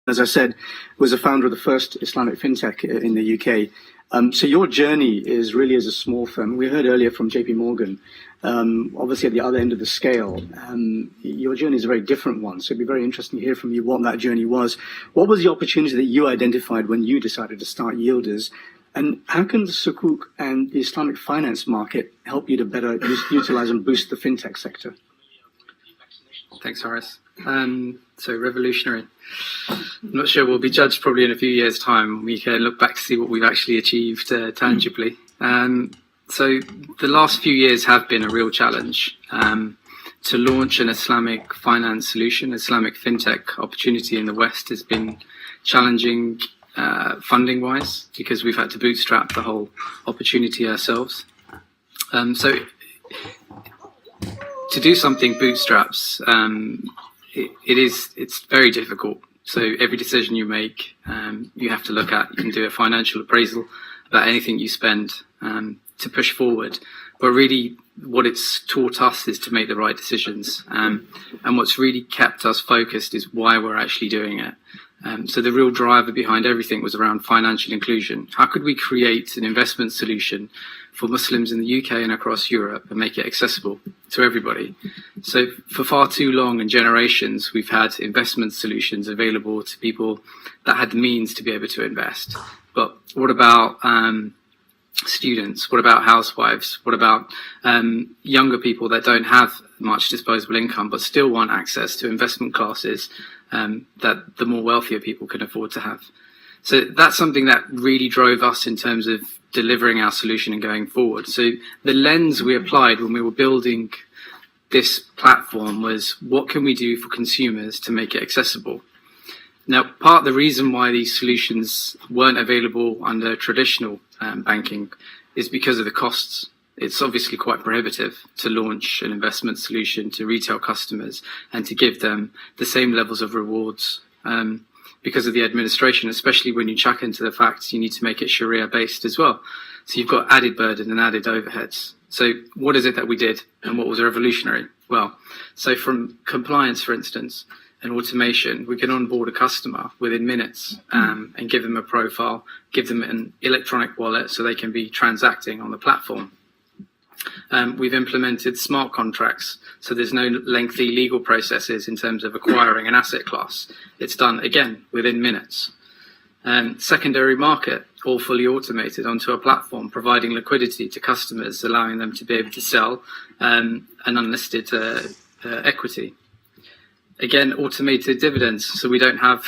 as I said, was a founder of the first Islamic fintech in the UK. So your journey is really as a small firm. We heard earlier from JP Morgan, obviously at the other end of the scale. Your journey is a very different one. So it'd be very interesting to hear from you what that journey was. What was the opportunity that you identified when you decided to start Yielders? And how can the Sukuk and the Islamic finance market help you to better utilize and boost the fintech sector? Thanks, Horace. So revolutionary. I'm not sure, we'll be judged probably in a few years' time. We can look back to see what we've actually achieved tangibly. So the last few years have been a real challenge. To launch an Islamic finance solution, Islamic fintech opportunity in the West has been challenging funding-wise, because we've had to bootstrap the whole opportunity ourselves. So to do something bootstraps, it's very difficult. So every decision you make, you have to look at. You can do a financial appraisal about anything you spend to push forward. But really, what it's taught us is to make the right decisions. And what's really kept us focused is why we're actually doing it. So the real driver behind everything was around financial inclusion. How could we create an investment solution for Muslims in the UK and across Europe and make it accessible to everybody? So for far too long and generations, we've had investment solutions available to people that had the means to be able to invest. But what about students? What about housewives? What about younger people that don't have much disposable income but still want access to investment classes that the more wealthier people can afford to have? So that's something that really drove us in terms of delivering our solution and going forward. So the lens we applied when we were building this platform was, what can we do for consumers to make it accessible? Now, part of the reason why these solutions weren't available under traditional banking is because of the costs. It's obviously quite prohibitive to launch an investment solution to retail customers and to give them the same levels of rewards because of the administration, especially when you chuck into the fact you need to make it Sharia based as well. So you've got added burden and added overheads. So what is it that we did and what was revolutionary? Well, so from compliance, for instance, and automation, we can onboard a customer within minutes and give them a profile, give them an electronic wallet so they can be transacting on the platform. We've implemented smart contracts, so there's no lengthy legal processes in terms of acquiring an asset class. It's done, again, within minutes. Secondary market, all fully automated onto a platform, providing liquidity to customers, allowing them to be able to sell an unlisted equity. Again, automated dividends, so we don't have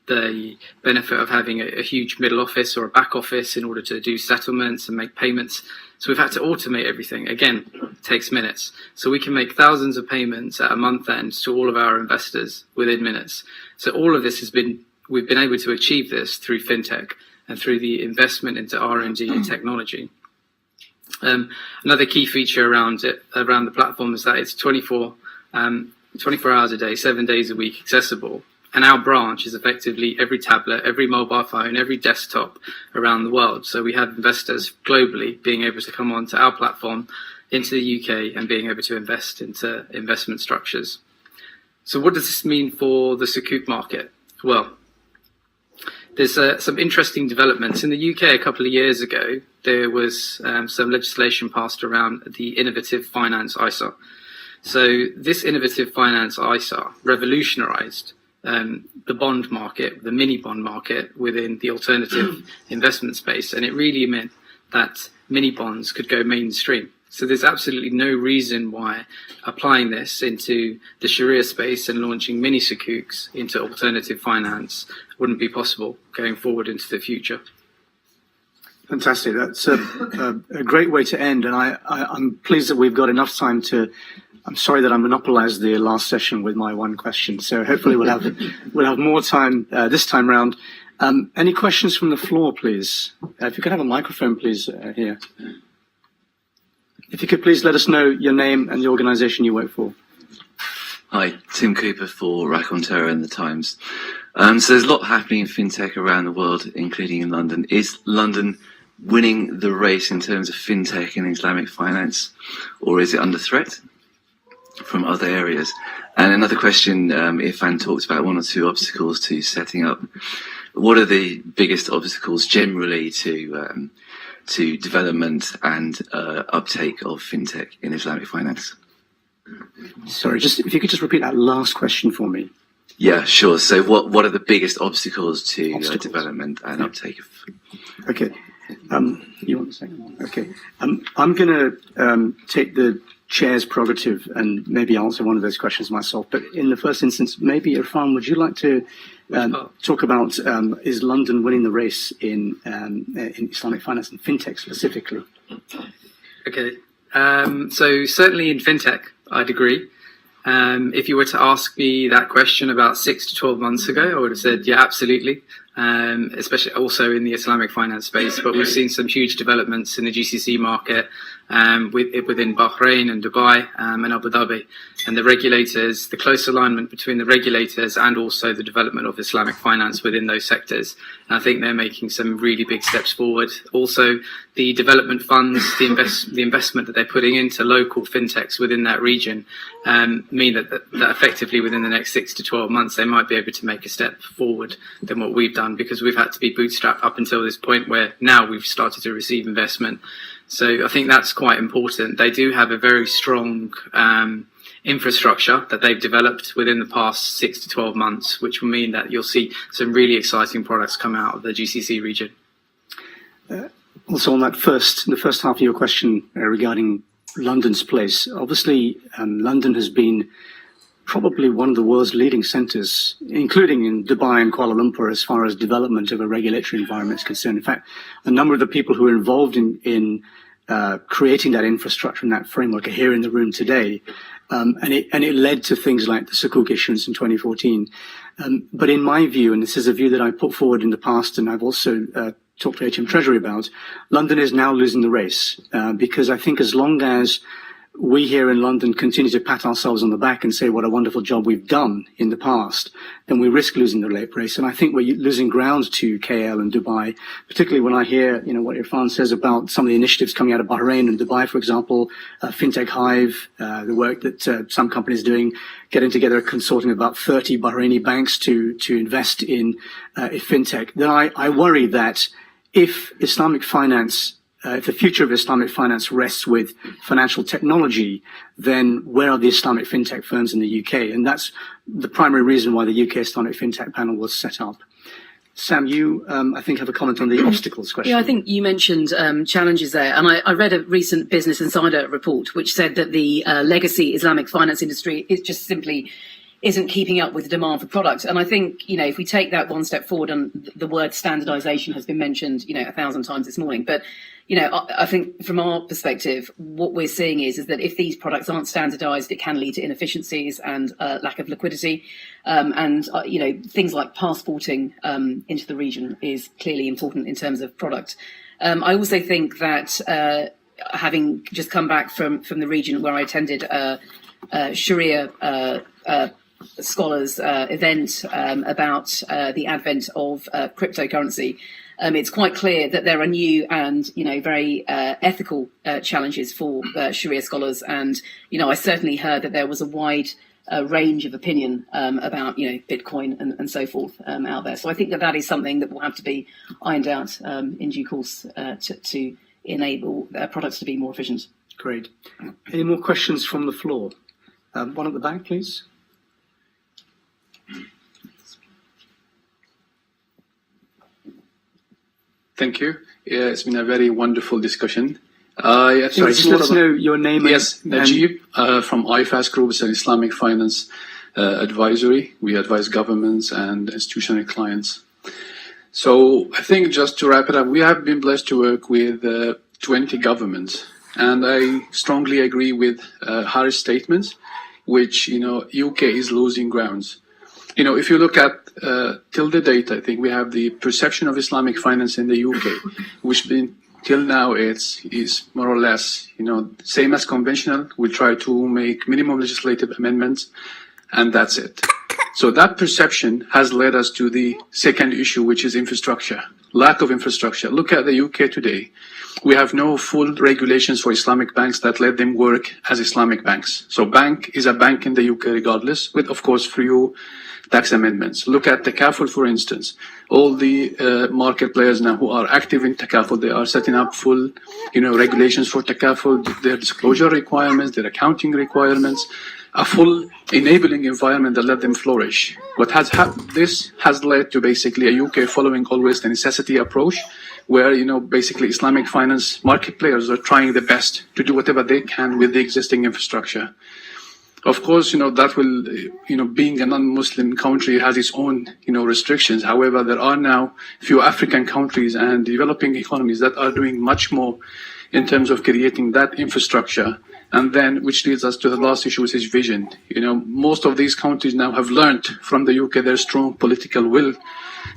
the benefit of having a huge middle office or a back office in order to do settlements and make payments. So we've had to automate everything. Again, it takes minutes. So we can make thousands of payments at a month end to all of our investors within minutes. So all of this we've been able to achieve this through fintech and through the investment into R&D and technology. Another key feature around the platform is that it's 24 hours a day, 7 days a week accessible. And our branch is effectively every tablet, every mobile phone, every desktop around the world. So we have investors globally being able to come onto our platform into the UK and being able to invest into investment structures. So what does this mean for the Sukuk market? Well, there's some interesting developments. In the UK a couple of years ago, there was some legislation passed around the Innovative Finance ISA. So this Innovative Finance ISA revolutionized the bond market, the mini bond market within the alternative investment space. And it really meant that mini bonds could go mainstream. So there's absolutely no reason why applying this into the Sharia space and launching mini Sukuks into alternative finance wouldn't be possible going forward into the future. Fantastic. That's a great way to end. And I'm pleased that we've got enough time to... I'm sorry that I monopolized the last session with my one question. So hopefully we'll have more time this time round. Any questions from the floor, please? If you could have a microphone, please, here. If you could please let us know your name and the organization you work for. Hi, Tim Cooper for Raconteur and The Times. So there's a lot happening in fintech around the world, including in London. Is London winning the race in terms of fintech and Islamic finance, or is it under threat? from other areas. And another question, Irfan talked about one or two obstacles to setting up. What are the biggest obstacles generally to development and uptake of fintech in Islamic finance? Sorry, just if you could just repeat that last question for me. Yeah, sure. So what are the biggest obstacles to development and uptake of? Okay. You want the second one? Okay. I'm going to take the chair's prerogative and maybe answer one of those questions myself. But in the first instance, maybe Irfan, would you like to talk about is London winning the race in Islamic finance and fintech specifically? Okay. So certainly in fintech, I'd agree. If you were to ask me that question about 6 to 12 months ago, I would have said, yeah, absolutely. Especially also in the Islamic finance space. But we've seen some huge developments in the GCC market within Bahrain and Dubai and Abu Dhabi. And the regulators, the close alignment between the regulators and also the development of Islamic finance within those sectors. And I think they're making some really big steps forward. Also, the development funds, the investment that they're putting into local fintechs within that region mean that effectively within the next 6 to 12 months, they might be able to make a step forward than what we've done, because we've had to be bootstrapped up until this point where now we've started to receive investment. So I think that's quite important. They do have a very strong infrastructure that they've developed within the past 6 to 12 months, which will mean that you'll see some really exciting products come out of the GCC region. Also on that the first half of your question regarding London's place, obviously London has been probably one of the world's leading centres, including in Dubai and Kuala Lumpur, as far as development of a regulatory environment is concerned. In fact, a number of the people who are involved in creating that infrastructure and that framework are here in the room today. And it led to things like the Sukuk issuance in 2014. But in my view, and this is a view that I put forward in the past, and I've also talked to HM Treasury about, London is now losing the race, because I think as long as we here in London continue to pat ourselves on the back and say what a wonderful job we've done in the past, then we risk losing the late race. And I think we're losing ground to KL and Dubai, particularly when I hear, what Irfan says about some of the initiatives coming out of Bahrain and Dubai, for example, FinTech Hive, the work that some companies are doing, getting together a consortium of about 30 Bahraini banks to invest in FinTech. Then I worry that if Islamic finance if the future of Islamic finance rests with financial technology, then where are the Islamic fintech firms in the UK? And that's the primary reason why the UK Islamic Fintech Panel was set up. Sam, you, I think, have a comment on the obstacles question. Yeah, I think you mentioned challenges there. And I read a recent Business Insider report which said that the legacy Islamic finance industry is just simply isn't keeping up with the demand for products. And I think, if we take that one step forward, and the word standardization has been mentioned, 1,000 times this morning, but I think from our perspective, what we're seeing is that if these products aren't standardized, it can lead to inefficiencies and lack of liquidity. Things like passporting into the region is clearly important in terms of product. I also think that having just come back from the region where I attended Sharia scholars event about the advent of cryptocurrency, it's quite clear that there are new and very ethical challenges for Sharia scholars, and I certainly heard that there was a wide range of opinion about Bitcoin and so forth out there. So I think that is something that will have to be ironed out in due course to enable products to be more efficient. Great. Any more questions from the floor? One at the back, please. Thank you. Yeah, it's been a very wonderful discussion. I think Sorry, just let us know your name. Yes, Najib from IFAS Group. It's an Islamic finance advisory. We advise governments and institutional clients. So I think just to wrap it up, we have been blessed to work with 20 governments. And I strongly agree with Harry's statements, which, UK is losing grounds. If you look at till the date, I think we have the perception of Islamic finance in the UK, which been till now is more or less, same as conventional. We try to make minimum legislative amendments, and that's it. So that perception has led us to the second issue, which is infrastructure, lack of infrastructure. Look at the UK today. We have no full regulations for Islamic banks that let them work as Islamic banks. So bank is a bank in the UK regardless, with, of course, few tax amendments. Look at Takaful, for instance. All the market players now who are active in Takaful, they are setting up full, regulations for Takaful, their disclosure requirements, their accounting requirements, a full enabling environment that let them flourish. What has this has led to basically a UK following always the necessity approach, where basically Islamic finance market players are trying the best to do whatever they can with the existing infrastructure. Of course, that will, being a non-Muslim country has its own, restrictions. However, there are now few African countries and developing economies that are doing much more in terms of creating that infrastructure. And then, which leads us to the last issue, which is vision. Most of these countries now have learned from the UK their strong political will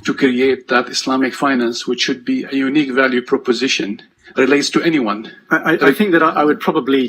to create that Islamic finance, which should be a unique value proposition, relates to anyone. I think that I would probably